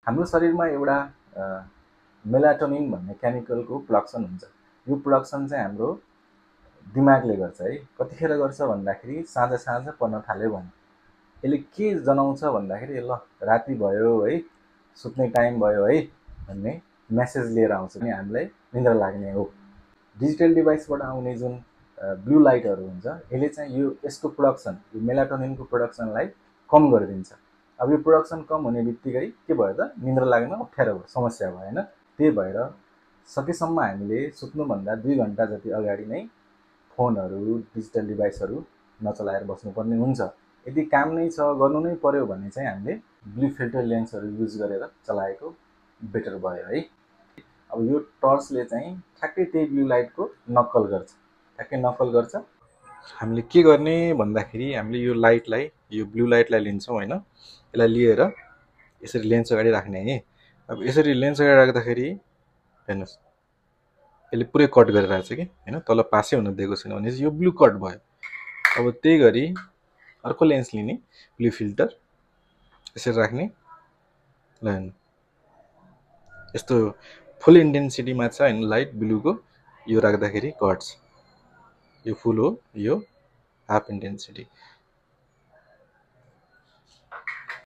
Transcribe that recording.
हाम्रो शरीरमा एउटा मेलाटोनिन भन्ने केमिकलको प्रोडक्सन हुन्छ। यो प्रोडक्सन चाहिँ हाम्रो दिमागले गर्छ है। कतिखेर गर्छ भन्दाखेरि साँझ साँझ पर्न थाल्यो भने यसले के जनाउँछ भन्दाखेरि ल राति भयो है, सुत्ने टाइम भयो है भन्ने मेसेज लिएर आउँछ नि हामीलाई निद्रा लाग्ने हो। डिजिटल डिभाइसबाट आउने जुन ब्लू लाइटहरू हुन्छ यसले चाहिँ यो यसको प्रोडक्सन, यो मेलाटोनिनको प्रोडक्सनलाई कम गरिदिन्छ। अब यो प्रोडक्सन कम हुने बित्तिकै के भयो त निद्रा लाग्न अप्ठ्यारो भयो, समस्या भयो हैन। त्यही भएर सकेसम्म हामीले सुत्नुभन्दा 2 घण्टा जति अगाडि नै फोनहरू, डिजिटल डिभाइसहरू नचलाएर बस्नुपर्ने हुन्छ। यदि काम नै छ, गर्नु नै पर्यो भने चाहिँ हामीले ब्लू फिल्टर लेन्सहरू युज गरेर चलाएको बेटर भयो है। अब यो टर्चले चाहिँ ठ्याक्कै त्यही ब्लू लाइटको नक्कल गर्छ, ठ्याक्कै नक्कल गर्छ। हामीले के गर्ने भन्दाखेरि हामीले यो लाइटलाई, यो ब्लू लाइटलाई लिन्छौँ हैन, यसलाई लिएर यसरी लेन्स अगाडि राख्ने है। अब यसरी लेन्स अगाडि राख्दाखेरि हेर्नुहोस् यसले पुरै कट गरेर राख्छ कि हैन, तल पासै हुन दिएको छैन भने यो ब्लू कट भयो। अब त्यही गरी अर्को लेन्स लिने, ब्लू फिल्टर यसरी राख्ने, ल हेर्नु यस्तो फुल इन्टेन्सिटीमा छ हैन लाइट ब्लूको, यो राख्दाखेरि कट्छ। यो फुल हो, यो हाफ इन्टेन्सिटी।